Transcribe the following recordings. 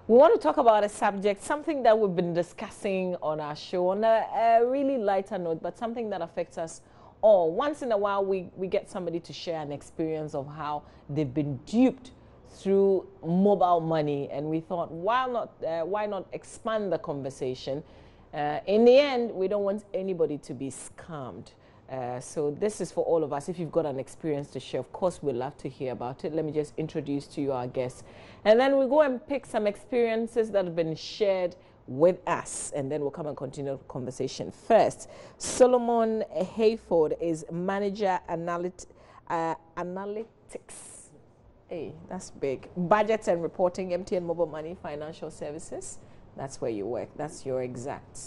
We want to talk about a subject, something that we've been discussing on our show on a really lighter note, but something that affects us all. Once in a while, we get somebody to share an experience of how they've been duped through mobile money, and we thought, why not expand the conversation? In the end, we don't want anybody to be scammed. So this is for all of us. If you've got an experience to share, of course, we'd love to hear about it. Let me just introduce to you our guests. And then we'll go and pick some experiences that have been shared with us. And then we'll come and continue the conversation. First, Solomon Hayford is Manager Analytics. Hey, that's big. Budgets and Reporting, MTN Mobile Money Financial Services. That's where you work. That's your exact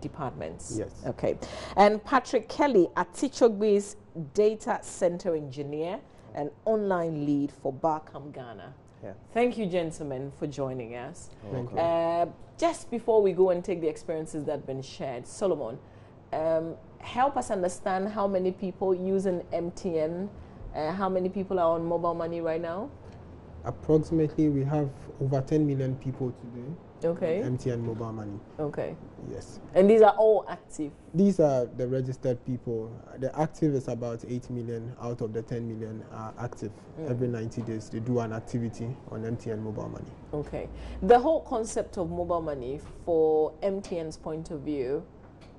departments. Yes. Okay. And Patrick Kelly, Atichogbe's Data Center Engineer and Online Lead for Barcam Ghana. Yeah. Thank you, gentlemen, for joining us. Thank you. Just before we go and take the experiences that have been shared, Solomon, help us understand how many people using MTN, how many people are on mobile money right now? Approximately, we have over 10 million people today. Okay. MTN mobile money. Okay. Yes. And these are all active? These are the registered people. The active is about 8 million out of the 10 million are active. Every 90 days, they do an activity on MTN mobile money. Okay. The whole concept of mobile money, for MTN's point of view,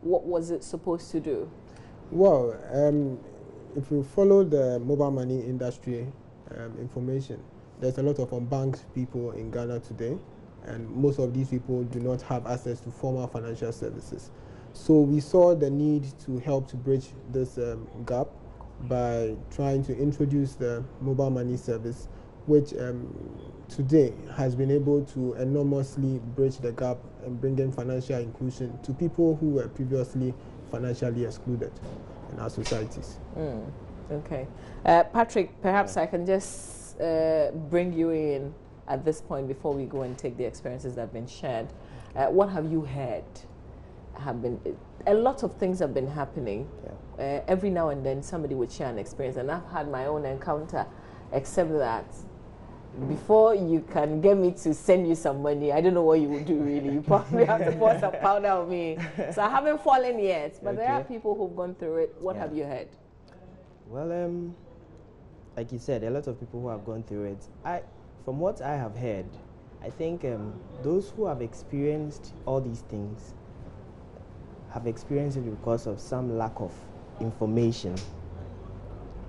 what was it supposed to do? Well, if you follow the mobile money industry information, there's a lot of unbanked people in Ghana today, and most of these people do not have access to formal financial services. So we saw the need to help to bridge this gap by trying to introduce the mobile money service, which today has been able to enormously bridge the gap and bring in financial inclusion to people who were previously financially excluded in our societies. Okay. Patrick, perhaps I can just bring you in at this point before we go and take the experiences that have been shared. What have you heard? A lot of things have been happening. Yeah. Every now and then somebody would share an experience, and I've had my own encounter, except that before you can get me to send you some money, I don't know what you would do really. You probably have to pour some powder on me. So I haven't fallen yet, but there are people who've gone through it. What have you heard? Well, like you said, a lot of people who have gone through it. From what I have heard, I think those who have experienced all these things have experienced it because of some lack of information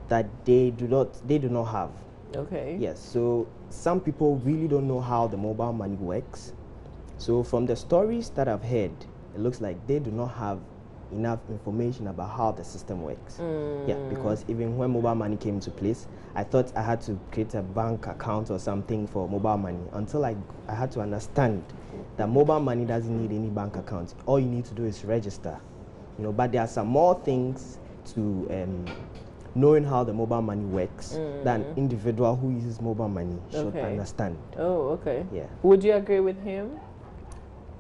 that they do not have. Okay. Yes. So some people really don't know how the mobile money works. So from the stories that I've heard, it looks like they do not have enough information about how the system works. Yeah, because even when mobile money came into place, I thought I had to create a bank account or something for mobile money until I had to understand that mobile money doesn't need any bank account. All you need to do is register. But there are some more things to knowing how the mobile money works than an individual who uses mobile money should understand. Oh, okay. Yeah. Would you agree with him?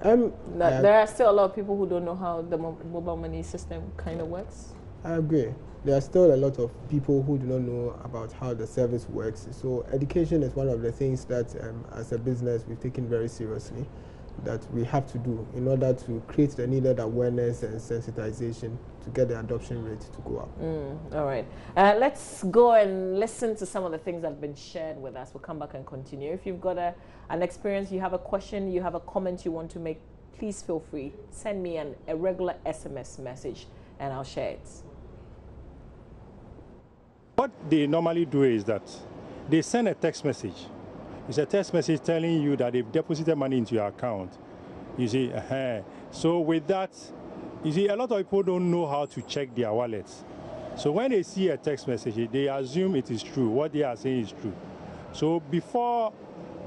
There are still a lot of people who don't know how the mobile money system kind of works. I agree. There are still a lot of people who do not know about how the service works. So education is one of the things that as a business we've taken very seriously, that we have to do in order to create the needed awareness and sensitization to get the adoption rate to go up. All right. Let's go and listen to some of the things that have been shared with us. We'll come back and continue. If you've got an experience, you have a question, you have a comment you want to make, please feel free. Send me a regular SMS message and I'll share it. What they normally do is that they send a text message. It's a text message telling you that they've deposited money into your account. You see, so with that, you see, a lot of people don't know how to check their wallets. So when they see a text message, they assume it is true. What they are saying is true. So before,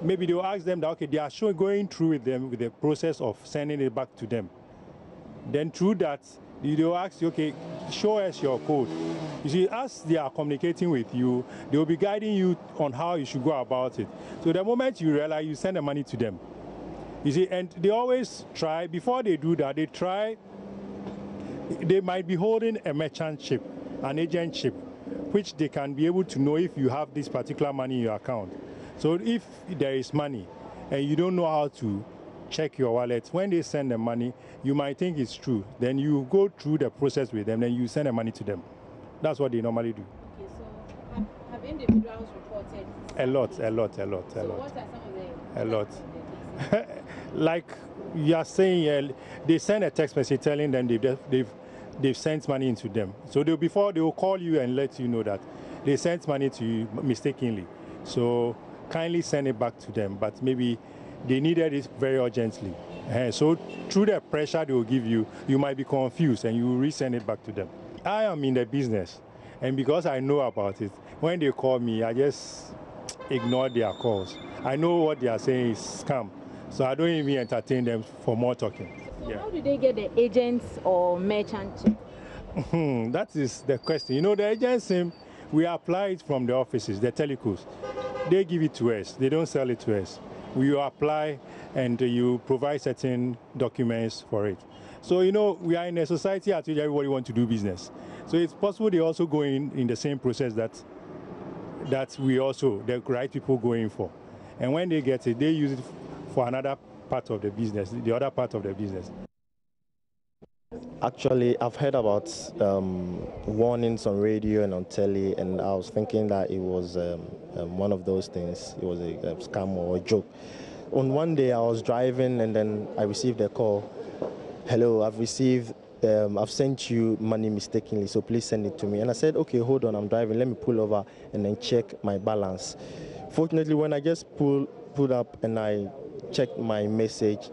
maybe they'll ask them that, okay, they are going through with them with the process of sending it back to them. Then through that, they'll ask you, okay, show us your code. You see, as they are communicating with you, they will be guiding you on how you should go about it. So the moment you realize, you send the money to them. You see, and they always try, before they do that, they might be holding a merchant chip, an agent chip, which they can be able to know if you have this particular money in your account. So if there is money, and you don't know how to check your wallet, when they send the money, you might think it's true. Then you go through the process with them, then you send the money to them. That's what they normally do. Okay, so have individuals reported? A lot. So what are some of the... A lot. Like you are saying, they send a text message telling them they've sent money into them. So before they will call you and let you know that they sent money to you mistakenly. So kindly send it back to them. But maybe they needed it very urgently. So through the pressure they will give you, you might be confused and you will resend it back to them. I am in the business, and because I know about it, when they call me, I just ignore their calls. I know what they are saying is scam, so I don't even entertain them for more talking. So how do they get the agents or merchant check? That is the question. You know, the agents, we apply it from the offices, the telecos. They give it to us. They don't sell it to us. We apply and you provide certain documents for it. So, you know, we are in a society at which everybody wants to do business. So it's possible they also go in the same process that we also, the right people go in for. And when they get it, they use it for another part of the business, the other part of the business. Actually, I've heard about warnings on radio and on telly, and I was thinking that it was one of those things. It was a scam or a joke. On one day, I was driving, and then I received a call. Hello, I've sent you money mistakenly, so please send it to me. And I said, okay, hold on, I'm driving. Let me pull over and then check my balance. Fortunately, when I just pulled up and I checked my message,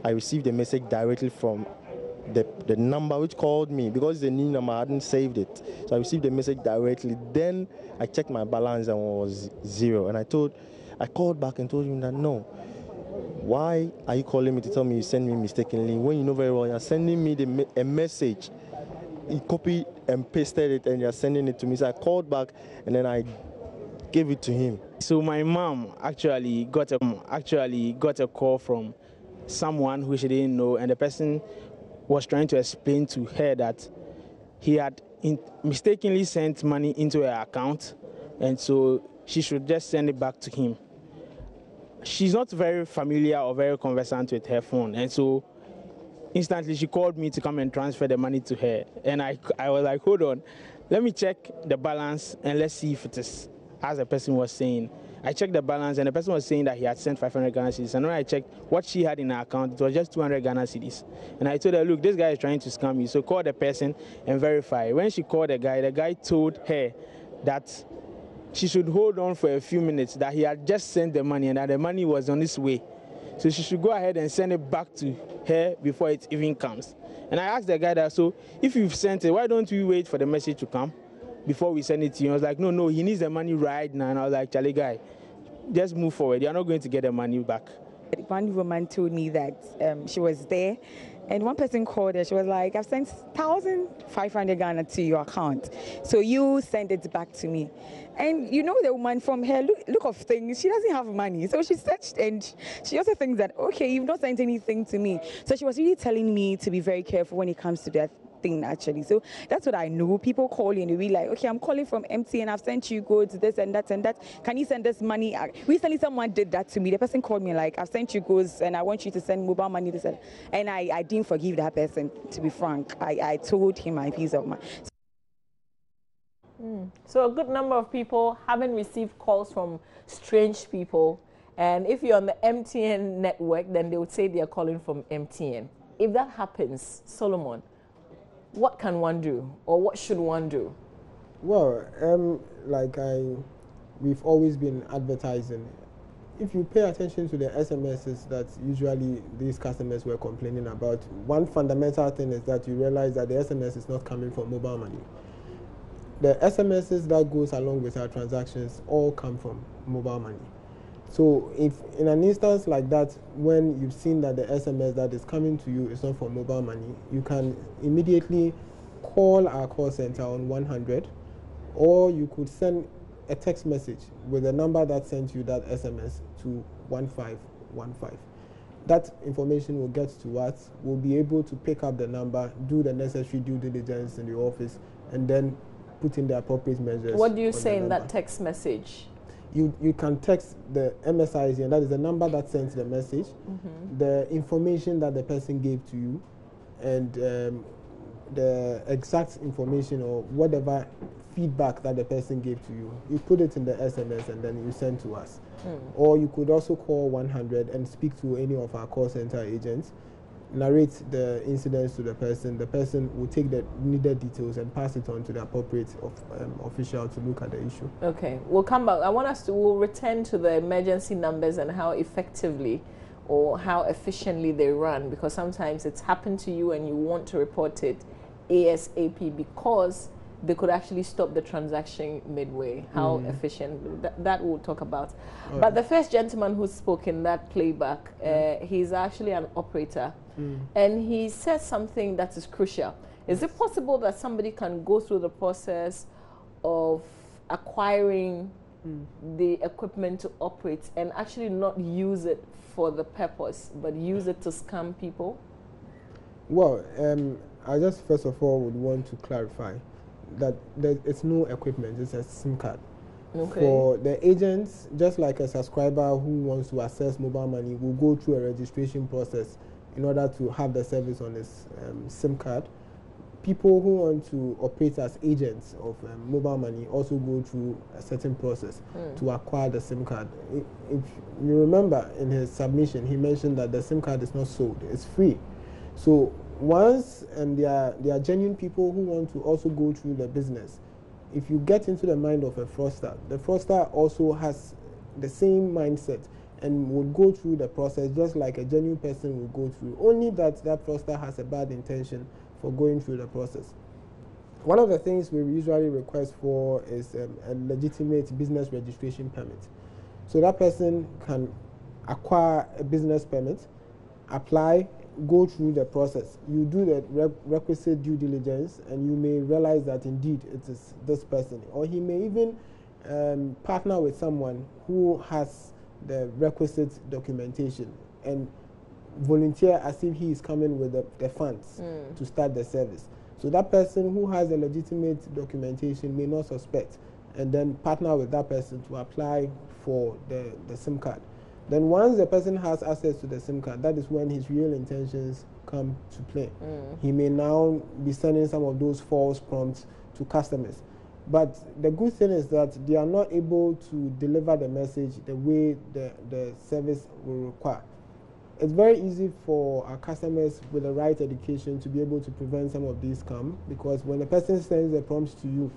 I received a message directly from the number which called me. Because it's a new number, I hadn't saved it. So I received a message directly. Then I checked my balance and it was zero. And I called back and told him that no. Why are you calling me to tell me you sent me mistakenly when you know very well you're sending me a message? You copied and pasted it and you're sending it to me. So I called back and then I gave it to him. So my mom actually got a call from someone who she didn't know, and the person was trying to explain to her that he had mistakenly sent money into her account, and so she should just send it back to him. She's not very familiar or very conversant with her phone, and so instantly she called me to come and transfer the money to her. And I was like, hold on, let me check the balance and let's see if it is as the person was saying. I checked the balance and the person was saying that he had sent 500 Ghana cedis. And when I checked what she had in her account, it was just 200 Ghana cedis. And I told her, look, this guy is trying to scam you, so call the person and verify. When she called the guy told her that she should hold on for a few minutes, that he had just sent the money and that the money was on its way. So she should go ahead and send it back to her before it even comes. And I asked the guy that, so if you've sent it, why don't we wait for the message to come before we send it to you? I was like, no, he needs the money right now. And I was like, Charlie guy, just move forward. You're not going to get the money back. One woman told me that she was there, and one person called her. She was like, I've sent 1,500 Ghana to your account, so you send it back to me. And you know, the woman, from her look of things, she doesn't have money. So she searched and she also thinks that, okay, you've not sent anything to me. So she was really telling me to be very careful when it comes to that thing, actually. So that's what I know. People call you and they'll be like, okay, I'm calling from MTN, I've sent you goods, this and that and that. Can you send this money? Recently, someone did that to me. The person called me like, I've sent you goods and I want you to send mobile money. This and I didn't forgive that person, to be frank. I told him my piece of mind. So a good number of people haven't received calls from strange people. And if you're on the MTN network, then they would say they're calling from MTN. If that happens, Solomon, what can one do, or what should one do? Well, we've always been advertising. If you pay attention to the SMSs that usually these customers were complaining about, one fundamental thing is that you realize that the SMS is not coming from mobile money. The SMSs that goes along with our transactions all come from mobile money. So if in an instance like that, when you've seen that the SMS that is coming to you is not from mobile money, you can immediately call our call center on 100, or you could send a text message with the number that sent you that SMS to 1515. That information will get to us. We'll be able to pick up the number, do the necessary due diligence in the office, and then put in the appropriate measures. What do you say in that text message? you can text the MSIC, and that is the number that sends the message, the information that the person gave to you, and the exact information or whatever feedback that the person gave to you. You put it in the SMS and then you send to us. Or you could also call 100 and speak to any of our call center agents, narrate the incidents to the person. The person will take the needed details and pass it on to the appropriate official to look at the issue. Okay, we'll come back. We'll return to the emergency numbers and how effectively or how efficiently they run, because sometimes it's happened to you and you want to report it ASAP because they could actually stop the transaction midway. How efficient, that we'll talk about. But the first gentleman who spoke in that playback, he's actually an operator, and he said something that is crucial. Is it possible that somebody can go through the process of acquiring the equipment to operate and actually not use it for the purpose, but use it to scam people? Well, I just first of all would want to clarify that it's no equipment, it's a SIM card. Okay. For the agents, just like a subscriber who wants to access mobile money will go through a registration process in order to have the service on his SIM card. People who want to operate as agents of mobile money also go through a certain process to acquire the SIM card. If you remember in his submission, he mentioned that the SIM card is not sold, it's free. So once there are genuine people who want to also go through the business. If you get into the mind of a fraudster, the fraudster also has the same mindset and will go through the process just like a genuine person will go through, only that fraudster has a bad intention for going through the process. One of the things we usually request for is a legitimate business registration permit. So that person can acquire a business permit, apply, go through the process. You do the requisite due diligence and you may realize that indeed it is this person, or he may even partner with someone who has the requisite documentation and volunteer as if he is coming with the funds to start the service. So that person who has a legitimate documentation may not suspect and then partner with that person to apply for the SIM card. Then once the person has access to the SIM card, that is when his real intentions come to play. He may now be sending some of those false prompts to customers. But the good thing is that they are not able to deliver the message the way the service will require. It's very easy for our customers with the right education to be able to prevent some of these scams, because when a person sends the prompts to you,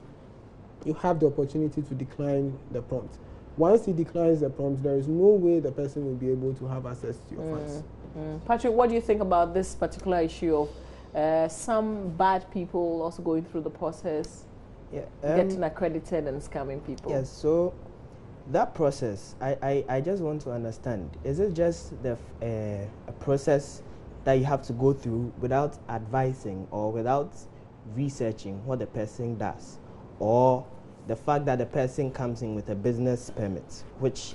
you have the opportunity to decline the prompt. Once he declines the prompt, there is no way the person will be able to have access to your funds. Patrick, what do you think about this particular issue of some bad people also going through the process, getting accredited and scamming people? Yes, so that process, I just want to understand, is it just a process that you have to go through without advising or without researching what the person does, or the fact that the person comes in with a business permit, which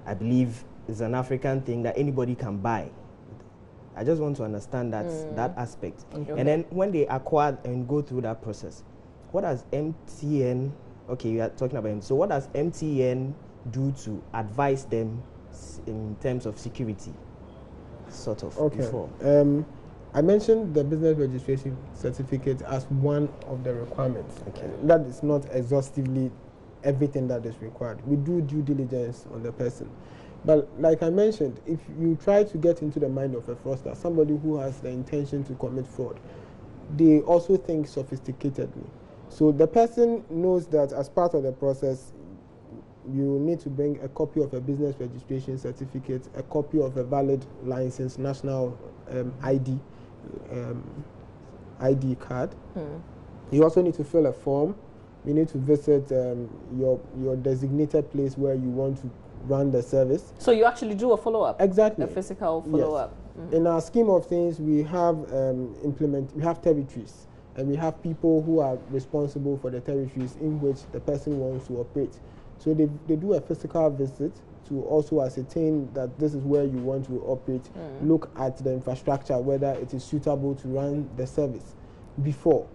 I believe is an African thing that anybody can buy? I just want to understand that aspect. Okay. And then when they acquire and go through that process, what does MTN, okay, you are talking about him, so what does MTN do to advise them in terms of security, sort of, before? I mentioned the business registration certificate as one of the requirements. Okay. That is not exhaustively everything that is required. We do due diligence on the person. But like I mentioned, if you try to get into the mind of a fraudster, somebody who has the intention to commit fraud, they also think sophisticatedly. So the person knows that as part of the process, you need to bring a copy of a business registration certificate, a copy of a valid license, national ID card. You also need to fill a form. You need to visit your designated place where you want to run the service. So you actually do a follow-up? Exactly. A physical follow-up? Yes. In our scheme of things, we have we have territories, and we have people who are responsible for the territories in which the person wants to operate. So they do a physical visit to also ascertain that this is where you want to operate, look at the infrastructure, whether it is suitable to run the service before.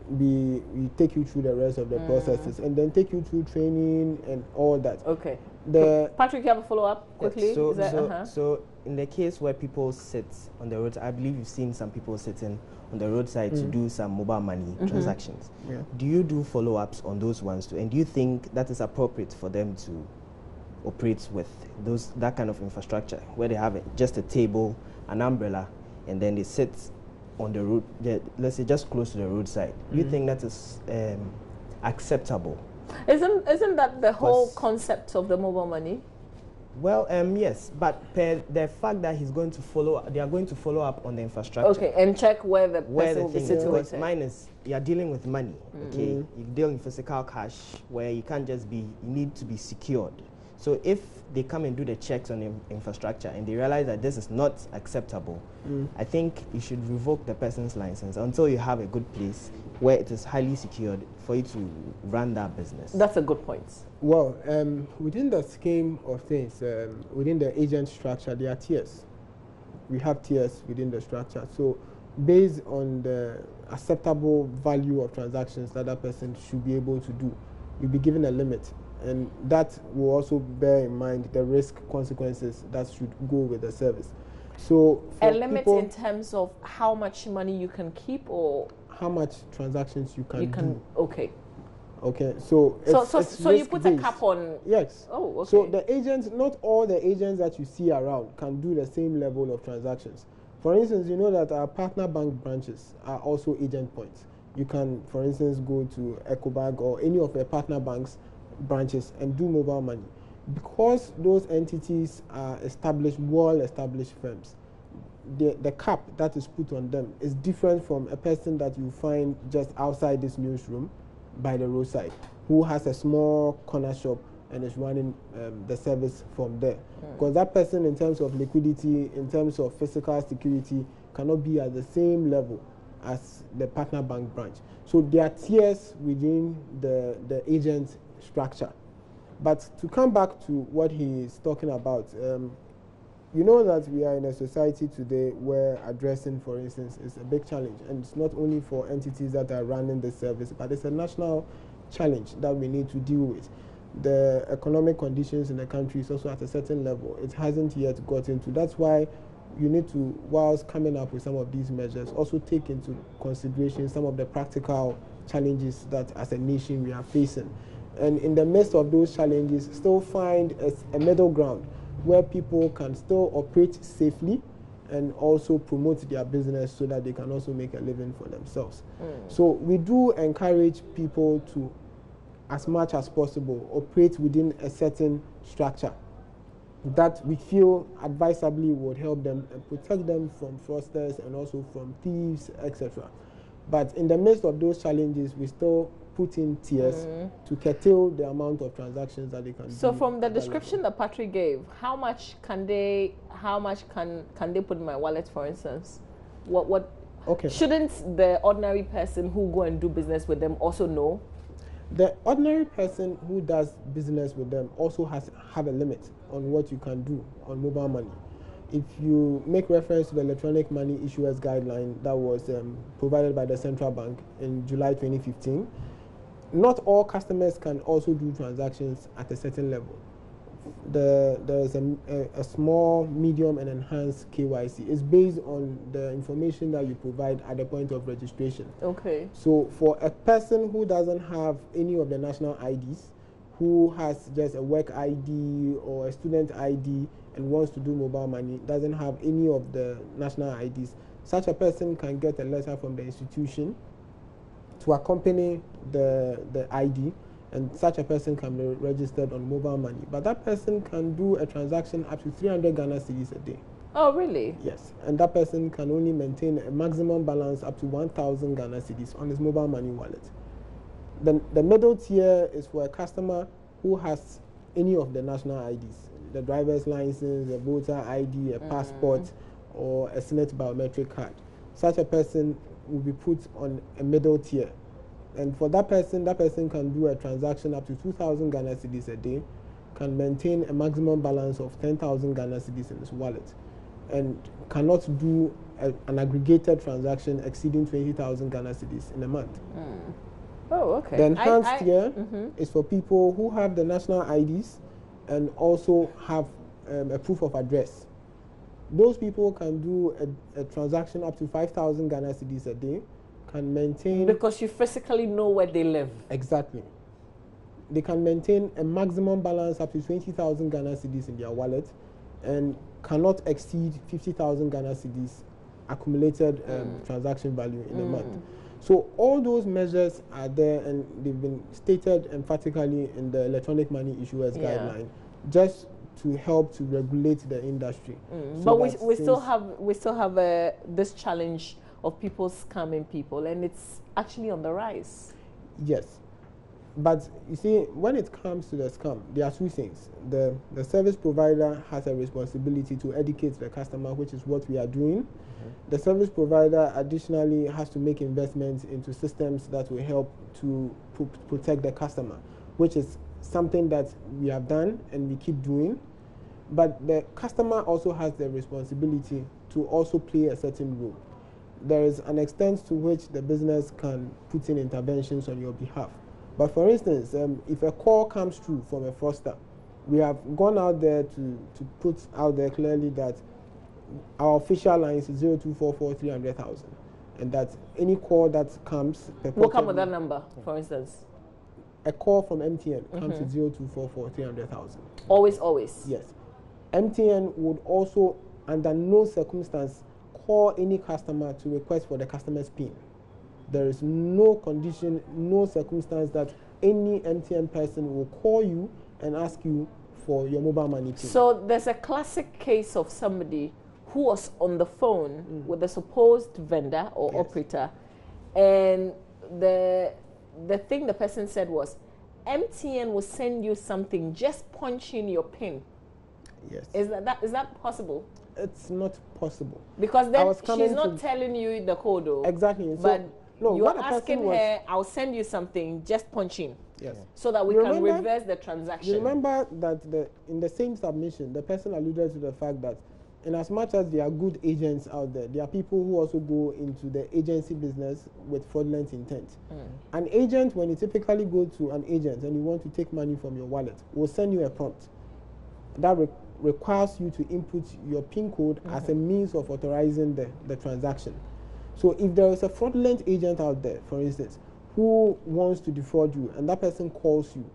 we take you through the rest of the processes and then take you through training and all that. Okay. The Patrick, you have a follow-up quickly? So in the case where people sit on the road, I believe you've seen some people sitting on the roadside to do some mobile money transactions. Yeah. Do you do follow-ups on those ones too? And do you think that is appropriate for them to operate with that kind of infrastructure where they have just a table, an umbrella, and then they sit on the road, let's say just close to the roadside? Do you think that is acceptable? Isn't that the whole concept of the mobile money? Well, yes, but the fact that they are going to follow up on the infrastructure. Okay, and check where the person will be situated. Because mine is, you are dealing with money, okay? You deal in physical cash where you can't just be, you need to be secured. So if they come and do the checks on the infrastructure and they realize that this is not acceptable, I think you should revoke the person's license until you have a good place where it is highly secured for you to run that business. That's a good point. Well, within the scheme of things, within the agent structure, there are tiers. We have tiers within the structure. So based on the acceptable value of transactions that that person should be able to do, you'll be given a limit. And that will also bear in mind the risk consequences that should go with the service. So a limit in terms of how much money you can keep, or how much transactions you can do. Okay. Okay. So you put a cap on. Yes. Oh, okay. So the agents, not all the agents that you see around can do the same level of transactions. For instance, you know that our partner bank branches are also agent points. You can, for instance, go to Ecobank or any of the partner banks branches and do mobile money. Because those entities are well-established firms, the cap that is put on them is different from a person that you find just outside this newsroom by the roadside who has a small corner shop and is running the service from there. Because that person, in terms of liquidity, in terms of physical security, cannot be at the same level as the partner bank branch. So there are tiers within the agent structure. But to come back to what he is talking about, you know that we are in a society today where addressing, for instance, is a big challenge. And it's not only for entities that are running the service, but it's a national challenge that we need to deal with. The economic conditions in the country is also at a certain level. It hasn't yet gotten to. That's why you need to, whilst coming up with some of these measures, also take into consideration some of the practical challenges that as a nation we are facing. And in the midst of those challenges, still find a middle ground where people can still operate safely and also promote their business so that they can also make a living for themselves. So we do encourage people to, as much as possible, operate within a certain structure that we feel advisably would help them and protect them from fraudsters and also from thieves, etc. But in the midst of those challenges, we still put in tiers to curtail the amount of transactions that they can do. So from the description that Patrick gave, how much can they put in my wallet, for instance? What Okay. Shouldn't the ordinary person who go and do business with them also know? The ordinary person who does business with them also have a limit on what you can do on mobile money. If you make reference to the electronic money issuers guideline that was provided by the central bank in July 2015, not all customers can also do transactions at a certain level. There is a small, medium, and enhanced KYC. It's based on the information that you provide at the point of registration. Okay. So for a person who doesn't have any of the national IDs, who has just a work ID or a student ID and wants to do mobile money, doesn't have any of the national IDs, such a person can get a letter from the institution to accompany the ID, and such a person can be registered on mobile money. But that person can do a transaction up to 300 Ghana cedis a day. Oh, really? Yes. And that person can only maintain a maximum balance up to 1,000 Ghana cedis on his mobile money wallet. The middle tier is for a customer who has any of the national IDs, the driver's license, a voter ID, a passport, or a Senate biometric card. Such a person will be put on a middle tier. And for that person can do a transaction up to 2,000 Ghana cedis a day, can maintain a maximum balance of 10,000 Ghana cedis in his wallet. and cannot do an aggregated transaction exceeding 20,000 Ghana cedis in a month. Oh, okay. The enhanced tier is for people who have the national IDs and also have a proof of address. Those people can do a transaction up to 5,000 Ghana cedis a day, can maintain... Because you physically know where they live. Exactly. They can maintain a maximum balance up to 20,000 Ghana cedis in their wallet and cannot exceed 50,000 Ghana cedis accumulated transaction value in a month. So all those measures are there, and they've been stated emphatically in the electronic money issuers guideline, just to help to regulate the industry. So but we still have this challenge of people scamming people, and it's actually on the rise. Yes, but you see, when it comes to the scam, there are two things. The service provider has a responsibility to educate the customer, which is what we are doing. The service provider additionally has to make investments into systems that will help to protect the customer, which is something that we have done and we keep doing. But the customer also has the responsibility to also play a certain role. There is an extent to which the business can put in interventions on your behalf. But for instance, if a call comes through from a fraudster, we have gone out there to put out there clearly that our official line is 0244 300,000, and that any call that comes... What come with that number, for instance? A call from MTN comes to 0244 300,000. Always? Yes. MTN would also, under no circumstance, call any customer to request for the customer's PIN. There is no condition, no circumstance that any MTN person will call you and ask you for your mobile money PIN. So there's a classic case of somebody who was on the phone with a supposed vendor or operator, and the thing the person said was, MTN will send you something, just punch in your PIN. Yes. Is that possible? It's not possible. Because then she's not telling you the code, though. Exactly. But no, you're asking her, I'll send you something, just punch in. Yes. So that we can reverse the transaction. You remember that in the same submission, the person alluded to the fact that in as much as there are good agents out there, there are people who also go into the agency business with fraudulent intent. An agent, when you typically go to an agent and you want to take money from your wallet, will send you a prompt that requires you to input your PIN code as a means of authorizing the transaction. So if there is a fraudulent agent out there, for instance, who wants to defraud you, and that person calls you,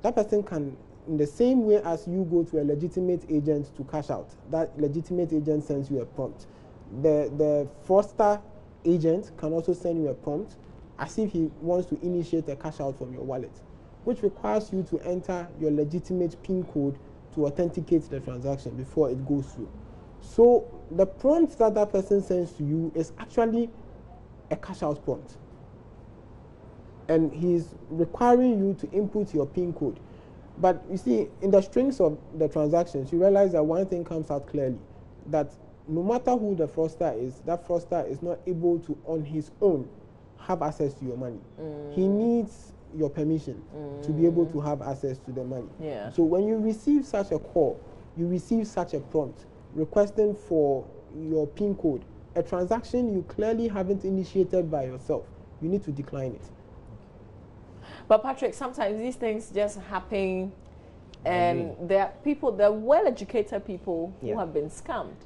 that person can, in the same way as you go to a legitimate agent to cash out, that legitimate agent sends you a prompt. The fraudster agent can also send you a prompt as if he wants to initiate a cash out from your wallet, which requires you to enter your legitimate PIN code to authenticate the transaction before it goes through. So the prompt that that person sends to you is actually a cash out prompt. And he's requiring you to input your PIN code. But you see, in the strings of the transactions, you realize that one thing comes out clearly, that no matter who the fraudster is, that fraudster is not able to, on his own, have access to your money. He needs your permission to be able to have access to the money. Yeah. So when you receive such a call, you receive such a prompt requesting for your PIN code, a transaction you clearly haven't initiated by yourself, you need to decline it. But Patrick, sometimes these things just happen, and there are people, there are well-educated people who have been scammed.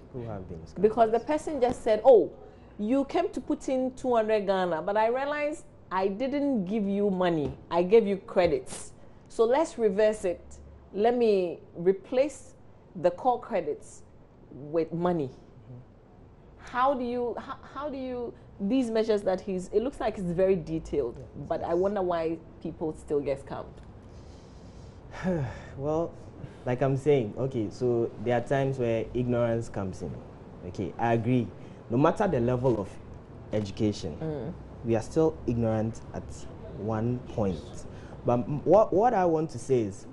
Because the person just said, oh, you came to put in 200 Ghana, but I realized I didn't give you money. I gave you credits. So let's reverse it. Let me replace the call credits with money. How do you, these measures that it looks like it's very detailed, but I wonder why people still get scammed. Well, like I'm saying, okay, so there are times where ignorance comes in. Okay, I agree. No matter the level of education, we are still ignorant at one point. But what I want to say is,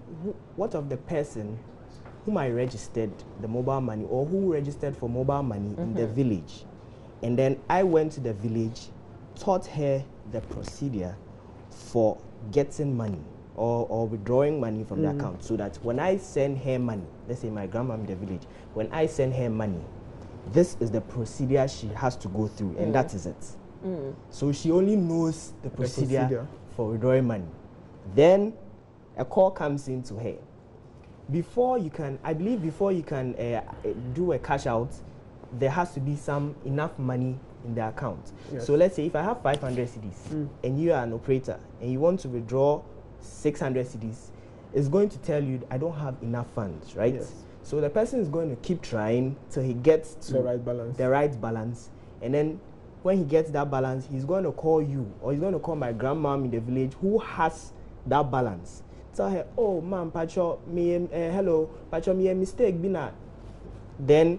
what of the person whom I registered the mobile money, or who registered for mobile money in the village, and then I went to the village, taught her the procedure for getting money or withdrawing money from the account, so that when I send her money, let's say my grandma in the village, when I send her money, this is the procedure she has to go through, and that is it. So she only knows the procedure for withdrawing money. Then a call comes in to her. Before you can, I believe before you can do a cash out, there has to be some enough money in the account. Yes. So let's say if I have 500 cedis and you are an operator and you want to withdraw 600 cedis, it's going to tell you I don't have enough funds, right? Yes. So the person is going to keep trying till he gets to the right balance. And then when he gets that balance, he's going to call you, or he's going to call my grandmom in the village who has that balance. Tell her, oh, ma'am, Pacho, me, hello, Pacho, me a mistake, bina. Then,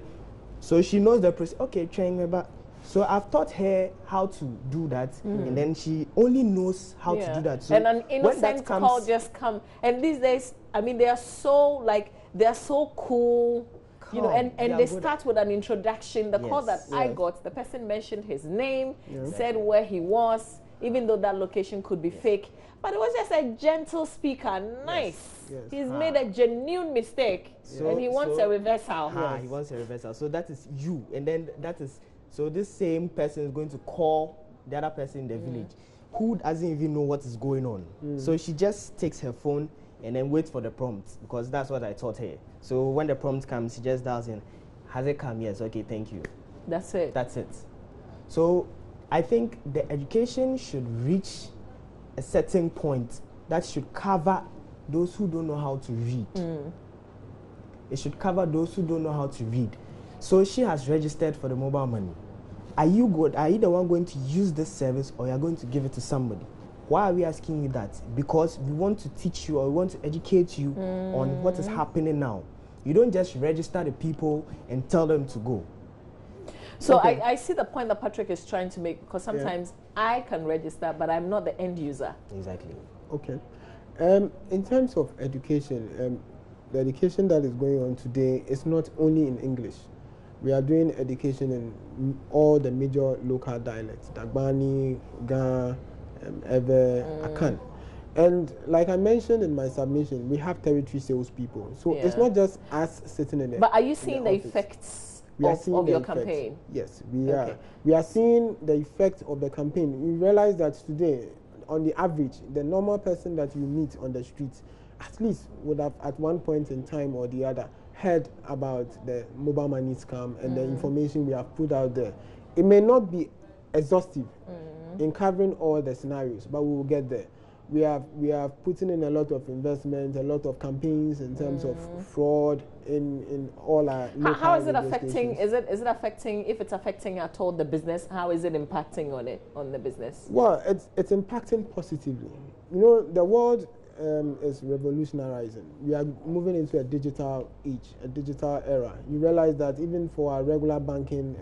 so she knows the process. Okay, train me back. So I've taught her how to do that, and then she only knows how to do that. So and an innocent call just come. And these days, I mean, they are so cool. You know, and they start with an introduction. The call that I got, the person mentioned his name, said where he was, even though that location could be fake. But it was just a gentle speaker, nice. Yes. He's made a genuine mistake, and he wants a reversal. He wants a reversal. So that is you, and then that is, so this same person is going to call the other person in the village who doesn't even know what is going on. So she just takes her phone and then waits for the prompt, because that's what I taught her. So when the prompt comes, she just dials in, has it come? Yes, okay, thank you. That's it. That's it. So I think the education should reach a certain point that should cover those who don't know how to read. It should cover those who don't know how to read. So she has registered for the mobile money. Are you the one going to use this service, or you are going to give it to somebody? Why are we asking you that? Because we want to teach you, or we want to educate you on what is happening now. You don't just register the people and tell them to go. So I see the point that Patrick is trying to make, because sometimes I can register, but I'm not the end user. Exactly. Okay. In terms of education, the education that is going on today is not only in English. We are doing education in all the major local dialects, Dagbani, Ga, Ewe, Akan. And like I mentioned in my submission, we have territory salespeople. So it's not just us sitting in it. But are you seeing the effects of your campaign? Yes, we are. We are seeing the effect of the campaign. We realize that today, on the average, the normal person that you meet on the streets at least would have at one point in time or the other heard about the mobile money scam and the information we have put out there. It may not be exhaustive in covering all the scenarios, but we will get there. We have put in a lot of investment, a lot of campaigns in terms of fraud in all our local How is it affecting? Is it affecting? If it's affecting at all the business, how is it impacting on the business? Well, it's impacting positively. You know, the world is revolutionizing. We are moving into a digital age, a digital era. You realize that even for our regular banking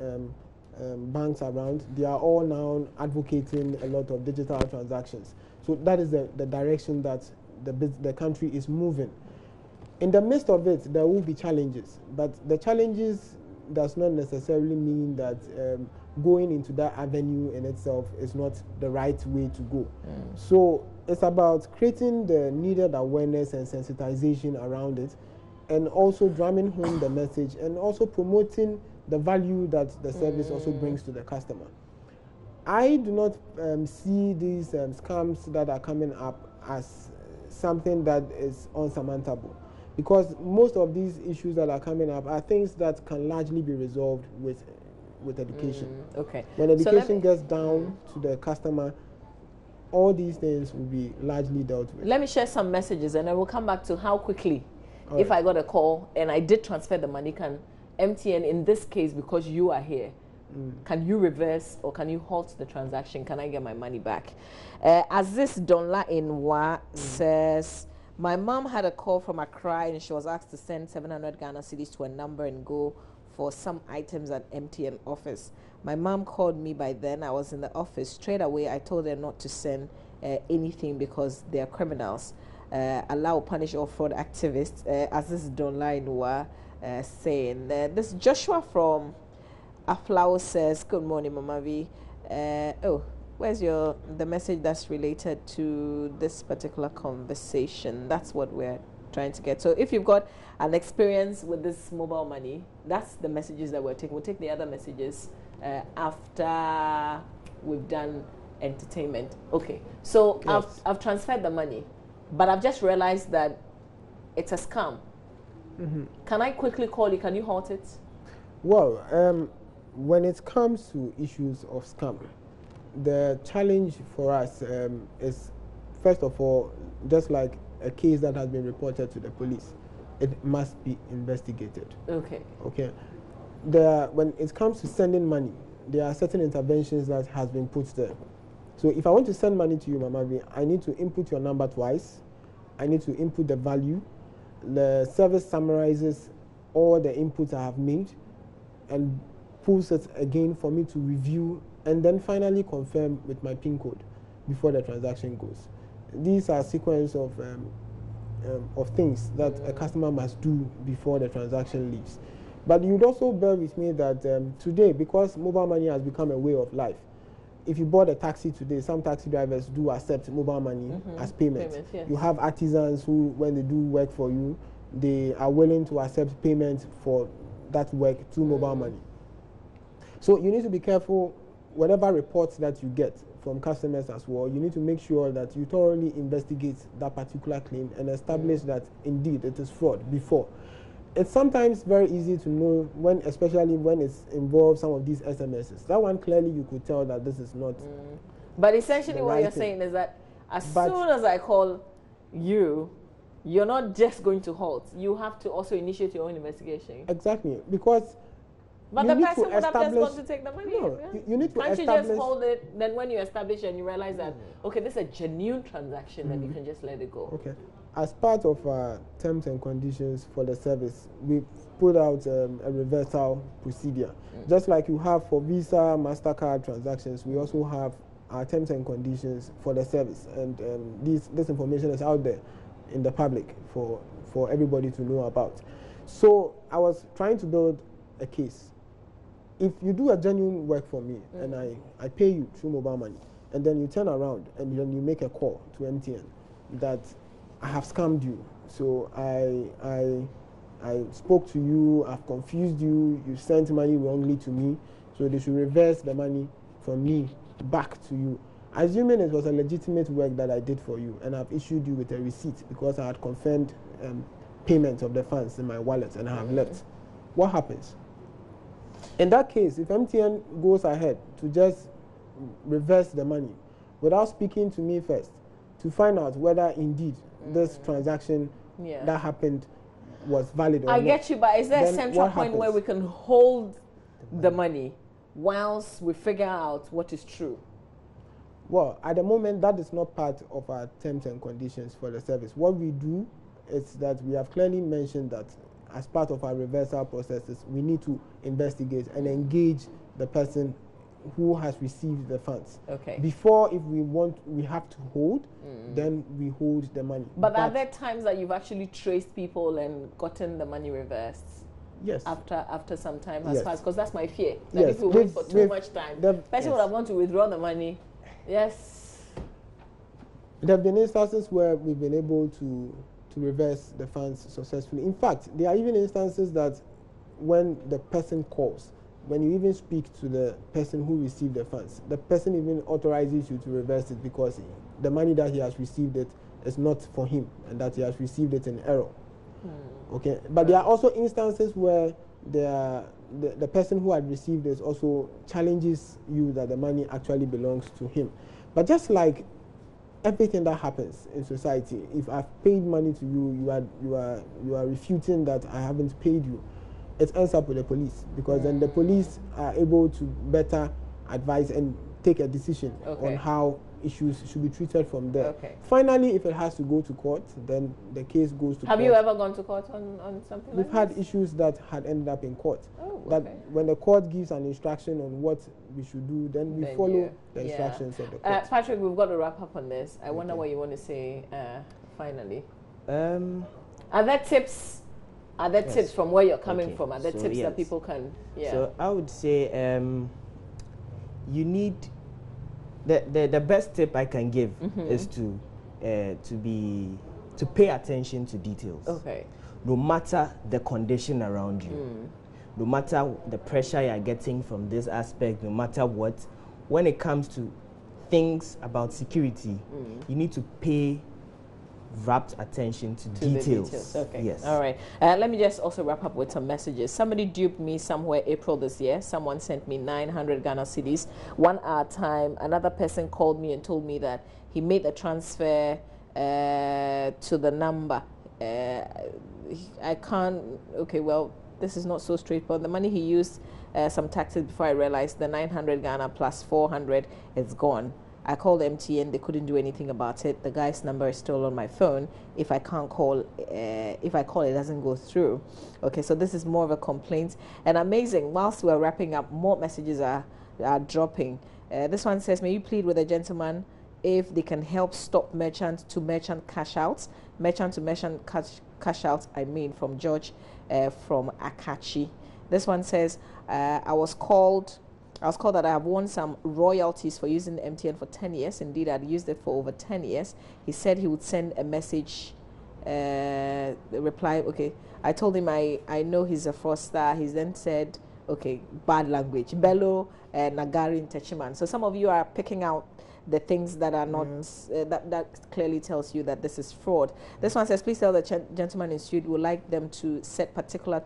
banks around, they are all now advocating a lot of digital transactions. So that is the direction that the country is moving. In the midst of it, there will be challenges, but the challenges does not necessarily mean that going into that avenue in itself is not the right way to go. So it's about creating the needed awareness and sensitization around it, and also drumming home the message, and also promoting the value that the service also brings to the customer. I do not see these scams that are coming up as something that is unsurmountable, because most of these issues that are coming up are things that can largely be resolved with education. Okay. When education gets down to the customer, all these things will be largely dealt with. Let me share some messages, and I will come back to how quickly, if I got a call and I did transfer the money, can MTN, in this case, because you are here, can you reverse or can you halt the transaction? Can I get my money back? Aziz Donla Inwa says, my mom had a call from Accra and she was asked to send 700 Ghana cedis to a number and go for some items at MTN office. My mom called me by then. I was in the office. Straight away, I told her not to send anything because they are criminals. Allah will punish all fraud activists. Aziz Donla Inwa saying, this Joshua from Aflao says, good morning, Mama V. Where's the message that's related to this particular conversation? That's what we're trying to get. So if you've got an experience with this mobile money, that's the messages that we're taking. We'll take the other messages after we've done entertainment. Okay, so Yes. I've transferred the money, but I've just realized that it's a scam. Can I quickly call you? Can you halt it? Well, when it comes to issues of scam, the challenge for us is, first of all, just like a case that has been reported to the police, it must be investigated. Okay. Okay. When it comes to sending money, there are certain interventions that has been put there. So if I want to send money to you, Mama V, I need to input your number twice. I need to input the value. The service summarizes all the inputs I have made and pulls it again for me to review and then finally confirm with my PIN code before the transaction goes. These are sequence of things that a customer must do before the transaction leaves. But you'd also bear with me that today, because mobile money has become a way of life, if you bought a taxi today, some taxi drivers do accept mobile money as payment. Yes. You have artisans who, when they do work for you, they are willing to accept payment for that work through mobile money. So you need to be careful. Whatever reports that you get from customers as well, you need to make sure that you thoroughly investigate that particular claim and establish that indeed it is fraud before. It's sometimes very easy to know when, especially when it involves some of these SMSs. That one clearly you could tell that this is not. But essentially what right you're thing. saying is that as soon as I call you, you're not just going to halt. You have to also initiate your own investigation. Exactly, because But you the need person to would have just establish- gone to take the money. No, you need to Can't establish. you just hold it? Then when you establish and you realize that, okay, this is a genuine transaction, then you can just let it go. Okay. As part of our terms and conditions for the service, we put out a reversal procedure. Just like you have for Visa, MasterCard transactions, we also have our terms and conditions for the service. And this information is out there in the public for everybody to know about. So I was trying to build a case. If you do a genuine work for me and I pay you through mobile money, and then you turn around and then you make a call to MTN that I have scammed you, so I spoke to you, I've confused you, you sent money wrongly to me, so they should reverse the money from me back to you. Assuming it was a legitimate work that I did for you, and I've issued you with a receipt because I had confirmed payment of the funds in my wallet and I have left. What happens? In that case, if MTN goes ahead to just reverse the money without speaking to me first to find out whether indeed this transaction that happened was valid or not. I get you, but is there a then central what point where happens? we can hold the money whilst we figure out what is true? Well, at the moment, that is not part of our terms and conditions for the service. What we do is that we have clearly mentioned that as part of our reversal processes, we need to investigate and engage the person who has received the funds. Okay. Before, if we have to hold, then we hold the money. But are there times that you've actually traced people and gotten the money reversed? Yes. After some time has Yes. passed, because that's my fear. That Yes. if we wait for too much time, the person would have gone to withdraw the money. Yes. There have been instances where we've been able to reverse the funds successfully. In fact, there are even instances that when the person calls, when you even speak to the person who received the funds, the person even authorizes you to reverse it because the money that he has received it is not for him and that he has received it in error. Okay, but there are also instances where the person who had received it also challenges you that the money actually belongs to him. But just like everything that happens in society, if I've paid money to you, you are refuting that I haven't paid you, it ends up with the police, because then the police are able to better advise and take a decision on how issues should be treated from there. Finally, if it has to go to court, then the case goes to court. Have you ever gone to court on something We've like had this? issues that had ended up in court. Oh, that okay. when the court gives an instruction on what we should do, then we follow the instructions of the court. Patrick, we've got to wrap up on this. I wonder what you want to say finally. Are there tips? Are there tips from where you're coming from? Are there tips that people can? Yeah. So I would say you need the best tip I can give is to be to pay attention to details. Okay. No matter the condition around you, no matter the pressure you're getting from this aspect, no matter what, when it comes to things about security, you need to pay rapt attention to details. Okay. Yes. All right. Let me just also wrap up with some messages. Somebody duped me somewhere April this year. Someone sent me 900 Ghana cedis, 1 hour time. Another person called me and told me that he made the transfer to the number. I can't. Okay, well, this is not so straightforward. The money he used some taxes before I realized the 900 Ghana plus 400 is gone. I called MTN, they couldn't do anything about it. The guy's number is still on my phone. If I can't call, if I call, it doesn't go through. Okay, so this is more of a complaint. And amazing, whilst we're wrapping up, more messages are dropping. This one says, may you plead with a gentleman if they can help stop merchant to merchant cash outs. Merchant to merchant cash outs, I mean, from George from Akachi. This one says, I was called that I have won some royalties for using the MTN for 10 years. Indeed, I'd used it for over 10 years. He said he would send a message, reply, okay. I told him I know he's a fraudster. He then said, okay, bad language, Bello, Nagari, and Techiman. So some of you are picking out the things that are not, that clearly tells you that this is fraud. This one says, please tell the gentleman in suit would like them to set particular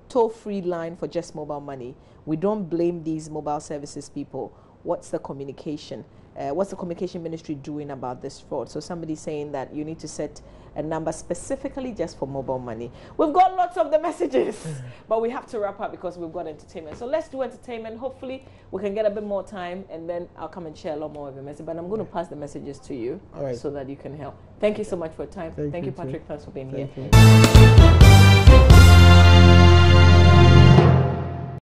toll-free line for just mobile money. We don't blame these mobile services people. What's the communication? What's the communication ministry doing about this fraud? So somebody's saying that you need to set a number specifically just for mobile money. We've got lots of the messages, but we have to wrap up because we've got entertainment. So let's do entertainment. Hopefully we can get a bit more time and then I'll come and share a lot more of your message. But I'm going to pass the messages to you so that you can help. Thank you so much for your time. Thank you, Patrick. Thanks for being here.